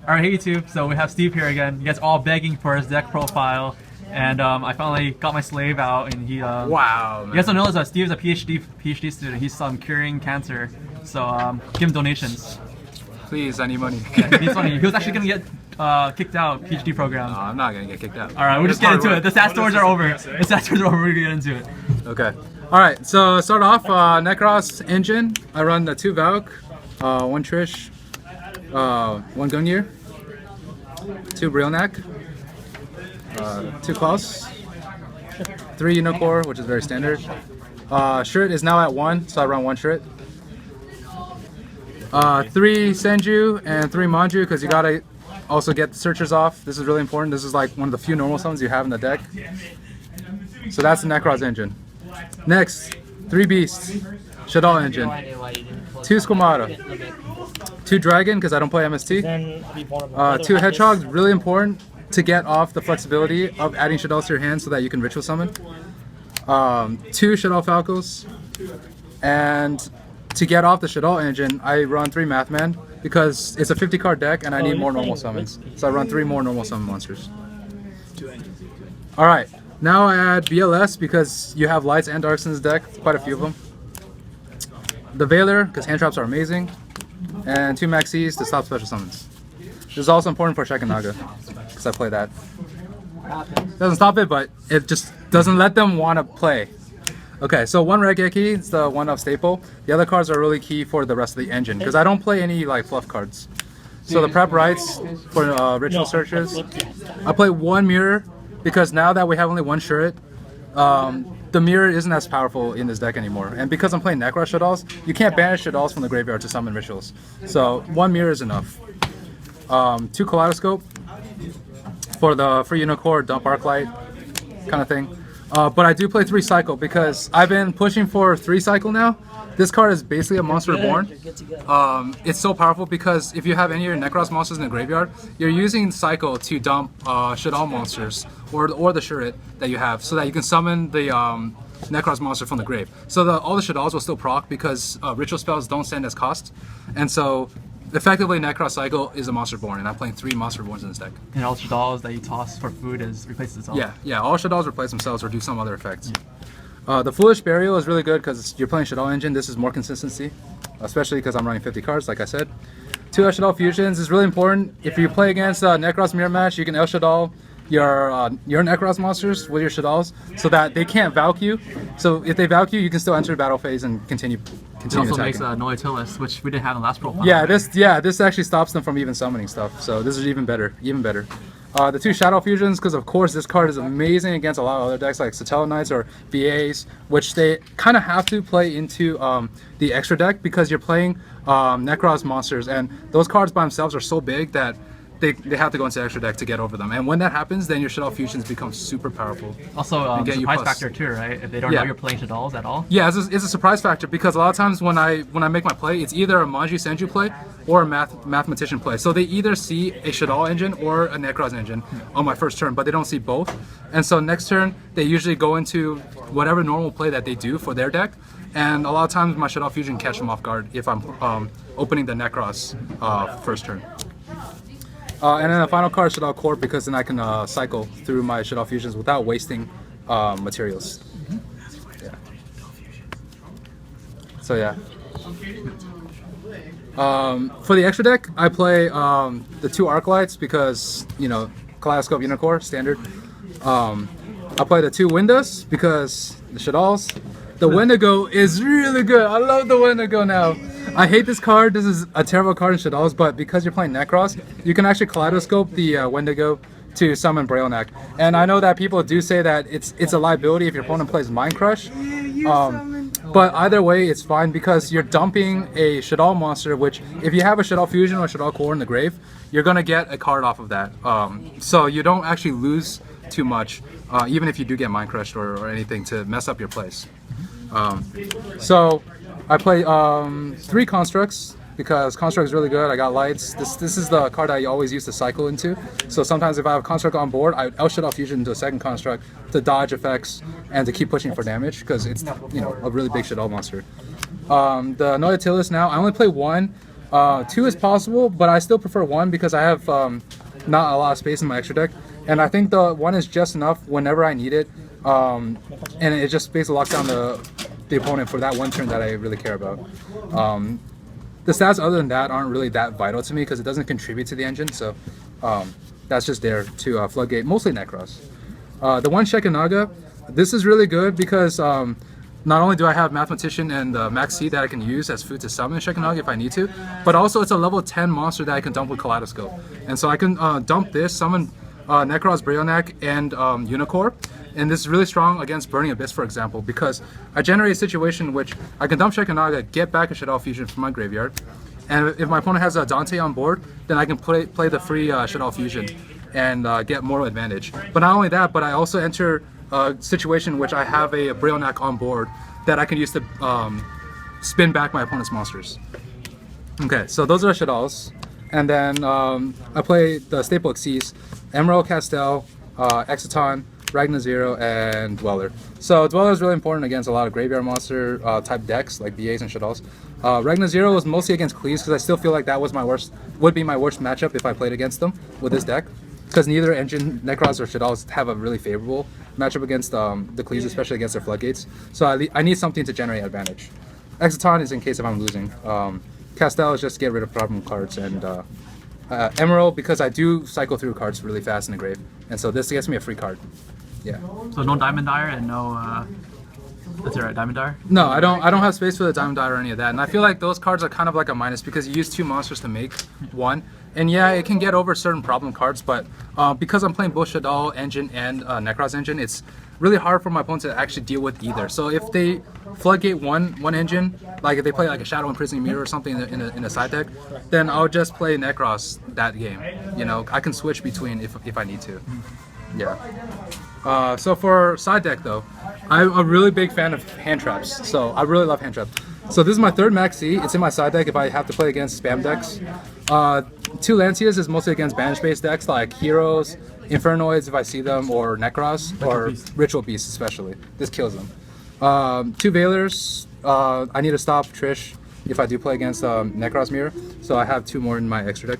Alright, hey YouTube, so we have Steve here again. You guys all begging for his deck profile, and I finally got my slave out, and he wow, man. You guys don't know this, Steve's a PhD student. He's curing cancer, so give him donations. Please, I need money. Yeah, he's funny. He was actually gonna get kicked out, PhD program. No, I'm not gonna get kicked out. Alright, we'll just get into it. The stat stores are over. The stat stores are over, we're gonna get into it. Okay. Alright, so start off, Nekroz engine. I run the 2 Valk, 1 Trish, 1 Gungnir, 2 Brilnak, 2 Klaus, 3 Unicore, which is very standard. Shirt is now at 1, so I run 1 shirt. 3 Senju and 3 Manju, because you gotta also get the searchers off. This is really important. This is like one of the few normal summons you have in the deck. So that's the Nekroz engine. Next, 3 Beasts, Shaddoll engine, 2 Squamata, 2 Dragon, because I don't play MST, 2 Hedgehogs, really important to get off the flexibility of adding Shaddolls to your hand so that you can ritual summon, 2 Shaddoll Falcos, and to get off the Shaddoll engine, I run 3 Mathman, because it's a 50 card deck and I need more normal summons. So I run 3 more normal summon monsters. Alright, now I add BLS because you have lights and darks in this deck, quite a few of them. The Veiler, because hand traps are amazing. And 2 Maxis to stop special summons. This is also important for Shekinaga, because I play that. Doesn't stop it, but it just doesn't let them want to play. Okay, so 1 Regeki, it's the 1 of staple. The other cards are really key for the rest of the engine, because I don't play any like fluff cards. So the prep rights for ritual searches. I play 1 mirror, because now that we have only 1 shirt, the mirror isn't as powerful in this deck anymore. And because I'm playing Nekroz Shaddolls, you can't banish Shaddolls from the graveyard to summon rituals. So 1 mirror is enough. 2 Kaleidoscope for the free Unicore, dump Arclight kind of thing. But I do play 3 Cycle because I've been pushing for 3 Cycle now. This card is basically a Monster Reborn. It's so powerful because if you have any of your Nekroz monsters in the graveyard, you're using Cycle to dump Shaddoll monsters or the Shurret that you have so that you can summon the Nekroz monster from the grave. So all the Shaddolls will still proc because ritual spells don't stand as cost. And so effectively Nekroz Cycle is a Monster Born, and I'm playing 3 Monster Borns in this deck. And all Shaddolls that you toss for food replaces itself. Yeah, all Shaddolls replace themselves or do some other effects. The Foolish Burial is really good because you're playing Shaddoll engine. This is more consistency, especially because I'm running 50 cards, like I said. 2 Shaddoll Fusions is really important. If you play against Nekroz Mirror Match, you can Shaddoll your Nekroz monsters with your Shaddolls so that they can't Valk you. So if they Valk you, you can still enter the battle phase and continue It also attacking. makes Noetilis, which we didn't have in the last profile. This actually stops them from even summoning stuff. So this is even better, The 2 Shaddoll Fusions, because of course this card is amazing against a lot of other decks like Satellite Knights or VAs, which they kind of have to play into the extra deck because you're playing Nekroz monsters, and those cards by themselves are so big that they have to go into the extra deck to get over them. And when that happens, then your Shaddoll Fusions become super powerful. Also, surprise factor too, right? If they don't know you're playing Shaddolls at all. Yeah, it's a surprise factor because a lot of times when I make my play, it's either a Manji Senju play or a Mathematician play. So they either see a Shaddoll engine or a Nekroz engine on my first turn, but they don't see both. And so next turn, they usually go into whatever normal play that they do for their deck. And a lot of times my Shaddoll Fusion catch them off guard if I'm opening the Nekroz first turn. And then the final card, Shaddoll Corp, because then I can cycle through my Shaddoll Fusions without wasting materials. Yeah. So yeah. For the extra deck, I play the 2 Arclights because, you know, Kaleidoscope Unicore, standard. I play the 2 Windows because the Shaddolls. The Wendigo is really good. I love the Wendigo now. I hate this card. This is a terrible card in Shaddolls, but because you're playing Nekroz, you can actually Kaleidoscope the Wendigo to summon Brailnak. And I know that people do say that it's a liability if your opponent plays Mind Crush. But either way, it's fine because you're dumping a Shaddoll monster, which if you have a Shaddoll Fusion or Shaddoll Core in the grave, you're going to get a card off of that. So you don't actually lose too much, even if you do get Mind Crushed or anything to mess up your plays. So I play 3 Constructs because Construct is really good. I got lights. This is the card I always use to cycle into. So sometimes if I have Construct on board, I'll Shaddoll Fusion into a second Construct to dodge effects and to keep pushing for damage because it's, you know, a really big Shaddoll monster. The Noetilis now, I only play 1 2 is possible, but I still prefer 1 because I have not a lot of space in my extra deck, and I think the 1 is just enough whenever I need it, and it just basically locks down the opponent for that one turn that I really care about. The stats other than that aren't really that vital to me because it doesn't contribute to the engine, so that's just there to floodgate, mostly Nekroz. The one Shekinaga, this is really good because not only do I have Mathematician and Max C that I can use as food to summon Shekinaga if I need to, but also it's a level 10 monster that I can dump with Kaleidoscope. And so I can dump this, summon Nekroz, Brionac, and Unicorn. And this is really strong against Burning Abyss, for example, because I generate a situation in which I can dump Shekinaga, get back a Shaddoll Fusion from my graveyard, and if my opponent has a Dante on board, then I can play the free Shaddoll Fusion and get more advantage. But not only that, but I also enter a situation in which I have a Brionac on board that I can use to spin back my opponent's monsters. Okay, so those are Shaddolls. And then I play the staple Xyz, Emerald, Castell, Exciton, Ragna Zero, and Dweller. So Dweller is really important against a lot of graveyard monster type decks like BAs and Shaddolls. Ragna Zero was mostly against Xyz because I still feel like that was would be my worst matchup if I played against them with this deck. Because neither Engine, Nekroz, or Shaddolls have a really favorable matchup against the Xyz, especially against their floodgates. So I need something to generate advantage. Exciton is in case if I'm losing. Castell is just to get rid of problem cards, and Emerald because I do cycle through cards really fast in the grave, and so this gets me a free card. Yeah. So no Diamond Dire and no. That's it, right? Diamond Dire? No, I don't have space for the Diamond Dire or any of that, and I feel like those cards are kind of like a minus because you use 2 monsters to make 1. And yeah, it can get over certain problem cards, but because I'm playing both Shaddoll Engine and Nekroz Engine, it's really hard for my opponent to actually deal with either. So if they floodgate one engine, like if they play like a Shadow Imprisoning Mirror or something in a side deck, then I'll just play Nekroz that game. You know, I can switch between if I need to. Yeah. So for side deck though, I'm a really big fan of hand traps. So I really love hand traps. So this is my 3rd Max C. It's in my side deck if I have to play against spam decks. 2 Lancias is mostly against banish-based decks like Heroes, Infernoids if I see them, or Nekroz, or Ritual Beasts especially. This kills them. 2 Veilers, I need to stop Trish if I do play against Nekroz Mirror, so I have 2 more in my extra deck,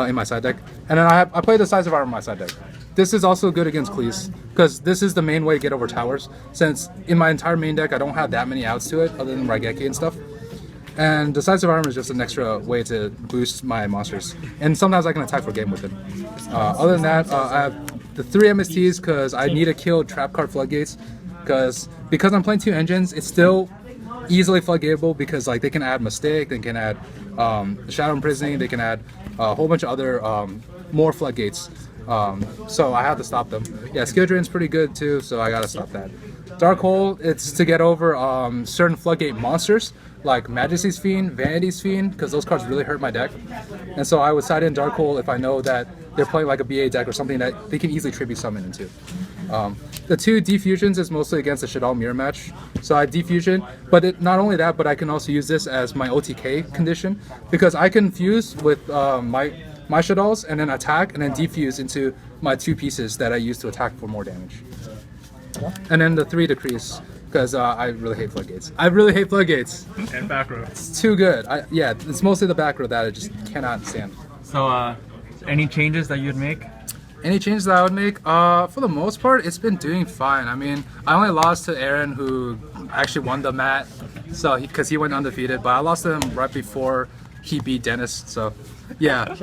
in my side deck. And then I play the Size of Armor in my side deck. This is also good against Xyz, because this is the main way to get over towers, since in my entire main deck I don't have that many outs to it, other than Raigeki and stuff. And the Size of Armor is just an extra way to boost my monsters. And sometimes I can attack for game with it. Other than that, I have the 3 MSTs because I need to kill trap card floodgates. Because I'm playing 2 engines, it's still easily floodgateable because like they can add Mistake, they can add Shadow Imprisoning, they can add a whole bunch of other more floodgates. So I have to stop them. Yeah, Skill Drain's pretty good too, so I gotta stop that. Dark Hole, it's to get over certain floodgate monsters like Majesty's Fiend, Vanity's Fiend, because those cards really hurt my deck. And so I would side in Dark Hole if I know that they're playing like a BA deck or something that they can easily tribute summon into. The 2 Defusions is mostly against the Shaddoll Mirror match. So I Defusion, but not only that, but I can also use this as my OTK condition because I can fuse with my Shaddolls and then attack and then defuse into my 2 pieces that I use to attack for more damage. And then the 3 Decrease, because I really hate floodgates. I really hate floodgates. And back row. It's too good. Yeah, it's mostly the back row that I just cannot stand. So, any changes that you'd make? Any changes that I would make? For the most part, it's been doing fine. I mean, I only lost to Aaron, who actually won the mat, so because he went undefeated. But I lost to him right before he beat Dennis. So, yeah.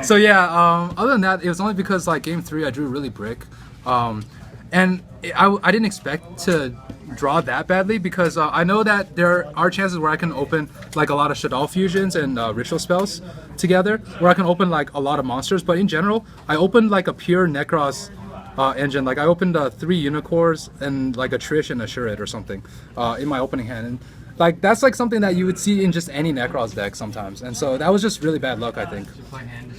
So yeah. Other than that, it was only because like game 3 I drew really brick, and I didn't expect to draw that badly because I know that there are chances where I can open like a lot of Shaddoll Fusions and Ritual spells together, where I can open like a lot of monsters. But in general, I opened like a pure Nekroz engine. Like I opened 3 Unicorns and like a Trish and a Shurit or something in my opening hand. And like that's like something that you would see in just any Nekroz deck sometimes. And so that was just really bad luck, I think.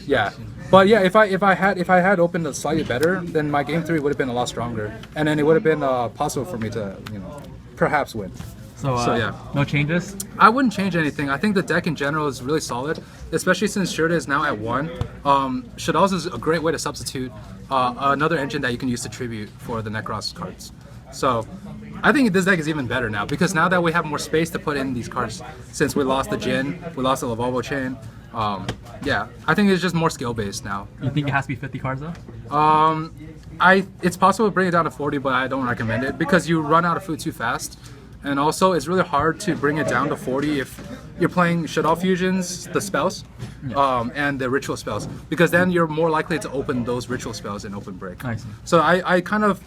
Yeah. But yeah, if I had opened it slightly better, then my game 3 would have been a lot stronger, and then it would have been possible for me to, you know, perhaps win. So yeah, no changes? I wouldn't change anything. I think the deck in general is really solid, especially since Shurta is now at 1. Shaddolls is a great way to substitute another engine that you can use to tribute for the Nekroz cards. So I think this deck is even better now because now that we have more space to put in these cards, since we lost the Jin, we lost the Lavalvo chain. Yeah, I think it's just more skill based now. You think it has to be 50 cards though? It's possible to bring it down to 40, but I don't recommend it because you run out of food too fast. And also, it's really hard to bring it down to 40 if you're playing Shaddoll Fusions, the spells, and the ritual spells, because then you're more likely to open those ritual spells in open break. I see. So I kind of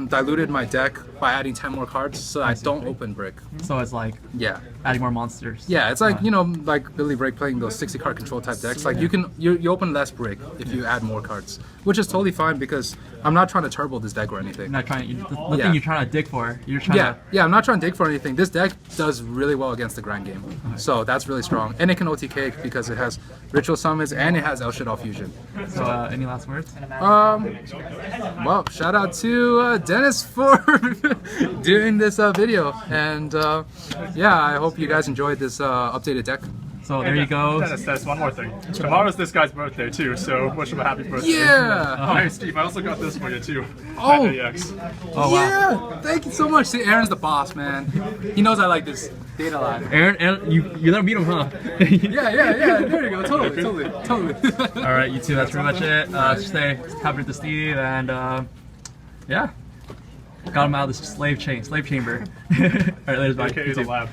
diluted my deck by adding 10 more cards so I don't open brick. So it's like Yeah. adding more monsters. Yeah, it's like, you know, like Billy Break playing those 60 card control type decks. Like you open less brick if you add more cards, which is totally fine because I'm not trying to turbo this deck or anything. You're not trying. The thing you're trying to dig for. You're trying to. Yeah, I'm not trying to dig for anything. This deck does really well against the grind game, so that's really strong. And it can OTK because it has ritual summons and it has Shaddoll Fusion. So any last words? Well, shout out to Dennis for doing this video, and yeah, I hope you guys enjoyed this updated deck. So there you go. Dennis, one more thing. Tomorrow's this guy's birthday too, so wish him a happy birthday. Yeah. Hey Steve, I also got this for you too. Oh. At AX. Oh wow. Yeah, thank you so much. See, Aaron's the boss, man. He knows I like this data line. Aaron, you never beat him, huh? Yeah. There you go. Totally. All right, you two. That's pretty much it. Stay happy with the Steve, and yeah, got him out of the slave chamber. All right, later, bye. AKA You the too. lab.